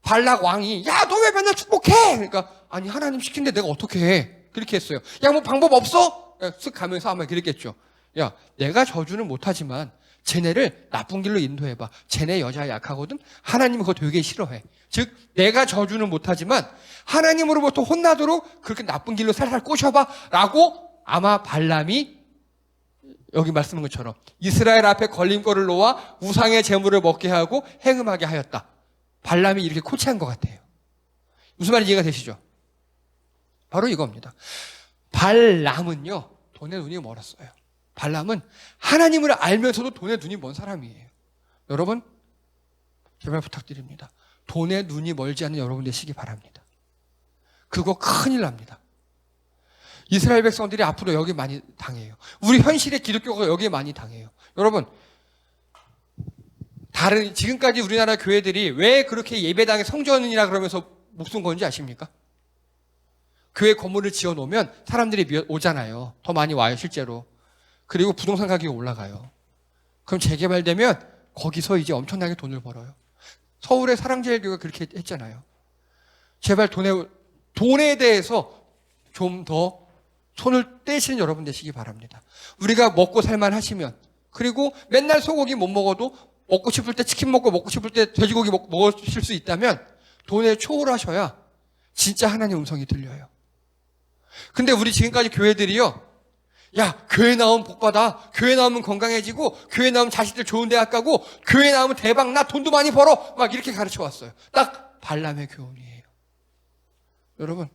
발락 왕이 야, 너 왜 맨날 축복해? 그러니까 아니 하나님 시킨데 내가 어떻게 해? 그렇게 했어요. 야, 뭐 방법 없어? 쓱 가면서 아마 그랬겠죠. 야, 내가 저주는 못하지만 쟤네를 나쁜 길로 인도해봐. 쟤네 여자 약하거든? 하나님은 그거 되게 싫어해. 즉 내가 저주는 못하지만 하나님으로부터 혼나도록 그렇게 나쁜 길로 살살 꼬셔봐 라고 아마 발람이 여기 말씀한 것처럼 이스라엘 앞에 걸림돌을 놓아 우상의 재물을 먹게 하고 행음하게 하였다. 발람이 이렇게 코치한 것 같아요. 무슨 말인지 이해가 되시죠? 바로 이겁니다. 발람은요, 돈에 눈이 멀었어요. 발람은 하나님을 알면서도 돈에 눈이 먼 사람이에요. 여러분, 제발 부탁드립니다. 돈에 눈이 멀지 않은 여러분 되시기 바랍니다. 그거 큰일 납니다. 이스라엘 백성들이 앞으로 여기 많이 당해요. 우리 현실의 기독교가 여기에 많이 당해요. 여러분, 지금까지 우리나라 교회들이 왜 그렇게 예배당에 성전이라 그러면서 목숨 건지 아십니까? 교회 건물을 지어 놓으면 사람들이 오잖아요. 더 많이 와요, 실제로. 그리고 부동산 가격이 올라가요. 그럼 재개발되면 거기서 이제 엄청나게 돈을 벌어요. 서울의 사랑제일교회가 그렇게 했잖아요. 제발 돈에 대해서 좀 더 손을 떼시는 여러분 되시기 바랍니다. 우리가 먹고 살만 하시면, 그리고 맨날 소고기 못 먹어도 먹고 싶을 때 치킨 먹고 싶을 때 돼지고기 먹으실 수 있다면 돈에 초월하셔야 진짜 하나님 음성이 들려요. 근데 우리 지금까지 교회들이요, 야, 교회 나오면 복받아, 교회 나오면 건강해지고, 교회 나오면 자식들 좋은 대학 가고, 교회 나오면 대박 나, 돈도 많이 벌어, 막 이렇게 가르쳐 왔어요. 딱 발람의 교훈이에요. 여러분,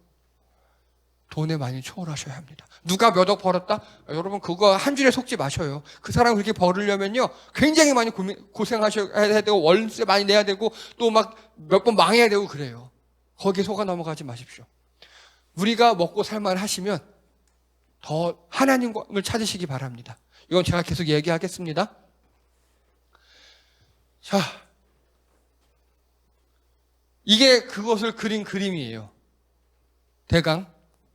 돈에 많이 초월하셔야 합니다. 누가 몇 억 벌었다? 여러분, 그거 한 줄에 속지 마셔요. 그 사람 그렇게 벌으려면요, 굉장히 많이 고생하셔야 되고, 월세 많이 내야 되고, 또 막 몇 번 망해야 되고 그래요. 거기에 속아 넘어가지 마십시오. 우리가 먹고 살만 하시면 더 하나님을 찾으시기 바랍니다. 이건 제가 계속 얘기하겠습니다. 자, 이게 그것을 그린 그림이에요. 대강.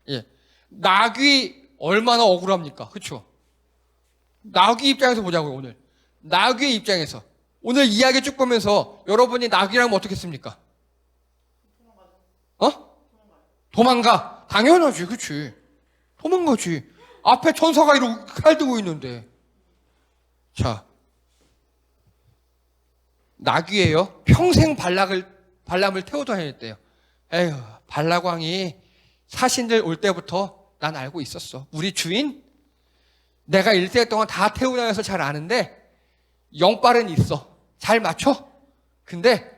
예. 나귀 얼마나 억울합니까? 그렇죠? 나귀 입장에서 보자고요, 오늘. 나귀의 입장에서. 오늘 이야기 쭉 보면서 여러분이 나귀라면 어떻겠습니까? 도망가. 당연하지, 그치? 도망가지. 앞에 천사가 이러고 칼 들고 있는데. 자, 나귀예요. 평생 발람을 태워 다녔대요. 에휴, 발락왕이 사신들 올 때부터 난 알고 있었어. 우리 주인? 내가 일생 동안 다 태우고 다녀서 잘 아는데 영빨은 있어. 잘 맞춰? 근데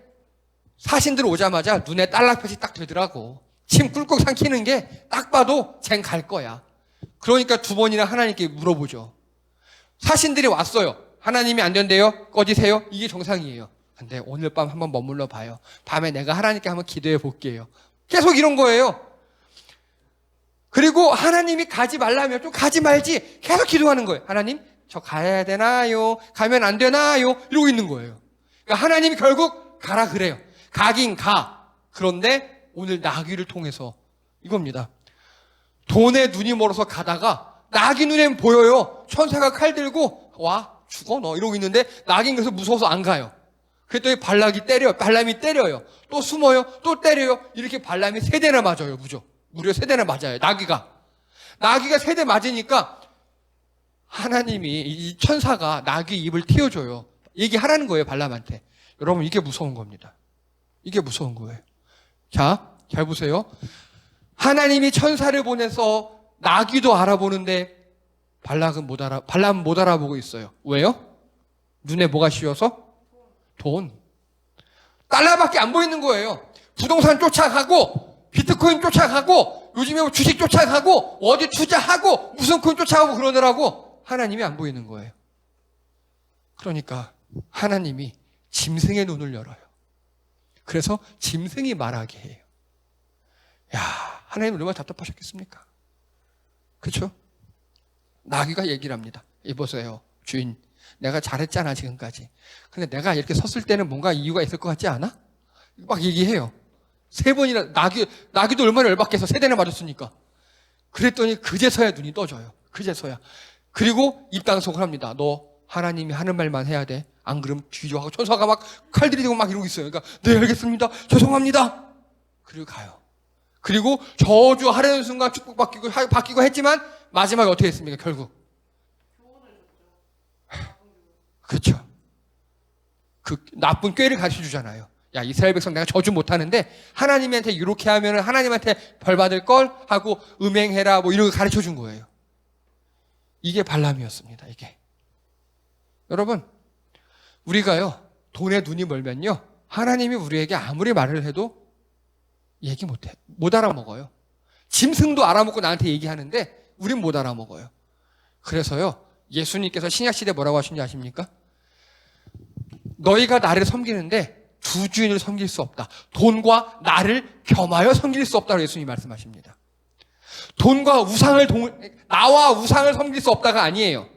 사신들 오자마자 눈에 딸락볕이 딱 되더라고. 침 꿀꺽 삼키는 게 딱 봐도 쟨 갈 거야. 그러니까 두 번이나 하나님께 물어보죠. 사신들이 왔어요. 하나님이 안 된대요. 꺼지세요. 이게 정상이에요. 근데 오늘 밤 한번 머물러 봐요. 밤에 내가 하나님께 한번 기도해 볼게요. 계속 이런 거예요. 그리고 하나님이 가지 말라면 좀 가지 말지 계속 기도하는 거예요. 하나님, 저 가야 되나요? 가면 안 되나요? 이러고 있는 거예요. 그러니까 하나님이 결국 가라 그래요. 가긴 가. 그런데 오늘 나귀를 통해서 이겁니다. 돈에 눈이 멀어서 가다가 나귀 눈엔 보여요. 천사가 칼 들고 와 죽어 너 이러고 있는데 나귀는 그래서 무서워서 안 가요. 그랬더니 발람이 때려요. 또 숨어요. 또 때려요. 이렇게 발람이 3대나 맞아요. 무려 3대나 맞아요. 나귀가 3대 맞으니까 하나님이 이 천사가 나귀 입을 틔워줘요. 얘기하라는 거예요. 발람한테. 여러분, 이게 무서운 겁니다. 이게 무서운 거예요. 자, 잘 보세요. 하나님이 천사를 보내서 나귀도 알아보는데 발람은 못 알아보고 있어요. 왜요? 눈에 뭐가 씌워서? 돈. 달러밖에 안 보이는 거예요. 부동산 쫓아가고 비트코인 쫓아가고 요즘에 뭐 주식 쫓아가고 어디 투자하고 무슨 코인 쫓아가고 그러느라고 하나님이 안 보이는 거예요. 그러니까 하나님이 짐승의 눈을 열어요. 그래서 짐승이 말하게 해요. 야, 하나님 얼마나 답답하셨겠습니까? 그렇죠? 나귀가 얘기를 합니다. 이보세요, 주인. 내가 잘했잖아, 지금까지. 근데 내가 이렇게 섰을 때는 뭔가 이유가 있을 것 같지 않아? 막 얘기해요. 3번이나, 나귀도 얼마나 열받겠어. 3대나 맞았으니까. 그랬더니 그제서야 눈이 떠져요. 그제서야. 그리고 입단속을 합니다. 너 하나님이 하는 말만 해야 돼. 안 그러면 뒤져하고 천사가 막 칼 들이대고 막 이러고 있어요. 그러니까 네, 알겠습니다. 죄송합니다. 그리고 가요. 그리고 저주하려는 순간 바뀌고 했지만 마지막에 어떻게 했습니까? 결국. 그렇죠. 그 나쁜 꾀를 가르쳐 주잖아요. 야, 이스라엘 백성 내가 저주 못하는데 하나님한테 이렇게 하면 하나님한테 벌 받을 걸 하고 음행해라 뭐 이런 거 가르쳐 준 거예요. 이게 발람이었습니다. 이게. 여러분, 우리가요 돈에 눈이 멀면요 하나님이 우리에게 아무리 말을 해도 얘기 못해. 못 알아먹어요. 짐승도 알아먹고 나한테 얘기하는데 우린 못 알아먹어요. 그래서요 예수님께서 신약시대에 뭐라고 하신지 아십니까? 너희가 나를 섬기는데 두 주인을 섬길 수 없다. 돈과 나를 겸하여 섬길 수 없다고 예수님이 말씀하십니다. 돈과 나와 우상을 섬길 수 없다가 아니에요.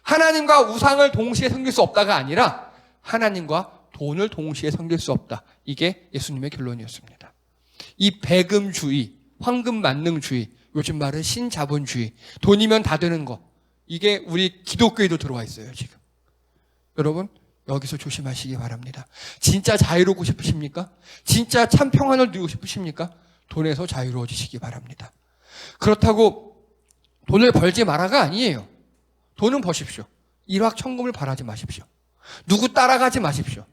하나님과 우상을 동시에 섬길 수 없다가 아니라 하나님과 돈을 동시에 섬길 수 없다. 이게 예수님의 결론이었습니다. 이 배금주의, 황금만능주의, 요즘 말은 신자본주의, 돈이면 다 되는 거, 이게 우리 기독교에도 들어와 있어요, 지금. 여러분, 여기서 조심하시기 바랍니다. 진짜 자유롭고 싶으십니까? 진짜 참 평안을 누리고 싶으십니까? 돈에서 자유로워지시기 바랍니다. 그렇다고 돈을 벌지 마라가 아니에요. 돈은 버십시오. 일확천금을 바라지 마십시오. 누구 따라가지 마십시오.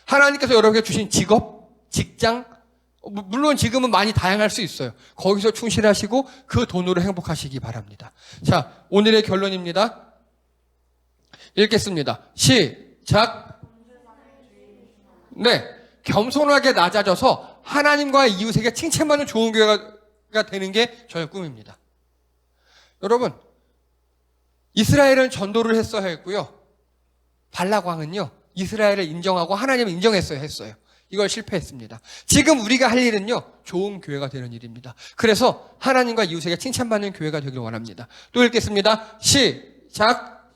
하나님께서 여러분에게 주신 직업, 직장, 물론 지금은 많이 다양할 수 있어요. 거기서 충실하시고 그 돈으로 행복하시기 바랍니다. 자, 오늘의 결론입니다. 읽겠습니다. 시작. 네, 겸손하게 낮아져서 하나님과 이웃에게 칭찬받는 좋은 교회가 되는 게 저의 꿈입니다. 여러분, 이스라엘은 전도를 했어야 했고요. 발락왕은요, 이스라엘을 인정하고 하나님을 인정했어야 했어요. 이걸 실패했습니다. 지금 우리가 할 일은요, 좋은 교회가 되는 일입니다. 그래서 하나님과 이웃에게 칭찬받는 교회가 되길 원합니다. 또 읽겠습니다. 시작.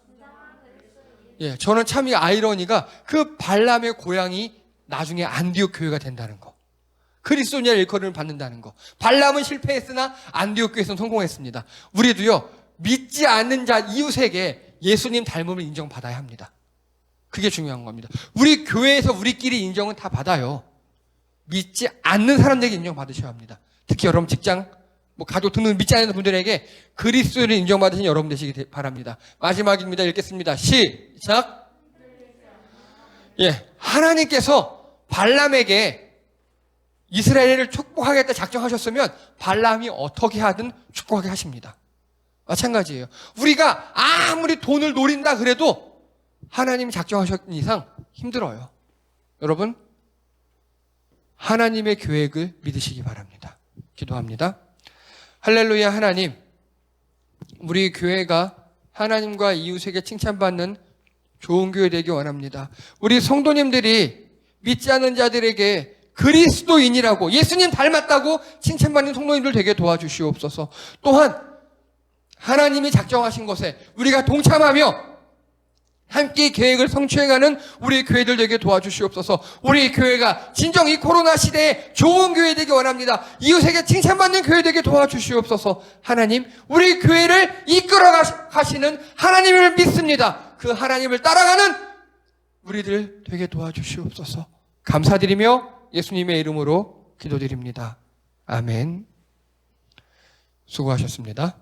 예, 저는 참 이 아이러니가 그 발람의 고향이 나중에 안디옥 교회가 된다는 거. 그리스도인의 일컬음을 받는다는 거. 발람은 실패했으나 안디옥 교회에서는 성공했습니다. 우리도요, 믿지 않는 자 이웃에게 예수님 닮음을 인정받아야 합니다. 그게 중요한 겁니다. 우리 교회에서 우리끼리 인정은 다 받아요. 믿지 않는 사람들에게 인정받으셔야 합니다. 특히 여러분 직장, 가족 등등 믿지 않는 분들에게 그리스도를 인정받으신 여러분 되시기 바랍니다. 마지막입니다. 읽겠습니다. 시작. 예, 하나님께서 발람에게 이스라엘을 축복하겠다 작정하셨으면 발람이 어떻게 하든 축복하게 하십니다. 마찬가지예요. 우리가 아무리 돈을 노린다 그래도 하나님이 작정하셨던 이상 힘들어요. 여러분, 하나님의 계획을 믿으시기 바랍니다. 기도합니다. 할렐루야. 하나님, 우리 교회가 하나님과 이웃에게 칭찬받는 좋은 교회 되기 원합니다. 우리 성도님들이 믿지 않는 자들에게 그리스도인이라고, 예수님 닮았다고 칭찬받는 성도님들 되게 도와주시옵소서. 또한 하나님이 작정하신 것에 우리가 동참하며 함께 계획을 성취해가는 우리 교회들 되게 도와주시옵소서. 우리 교회가 진정 이 코로나 시대에 좋은 교회 되기 원합니다. 이웃에게 칭찬받는 교회 되게 도와주시옵소서. 하나님, 우리 교회를 이끌어 가시는 하나님을 믿습니다. 그 하나님을 따라가는 우리들 되게 도와주시옵소서. 감사드리며 예수님의 이름으로 기도드립니다. 아멘. 수고하셨습니다.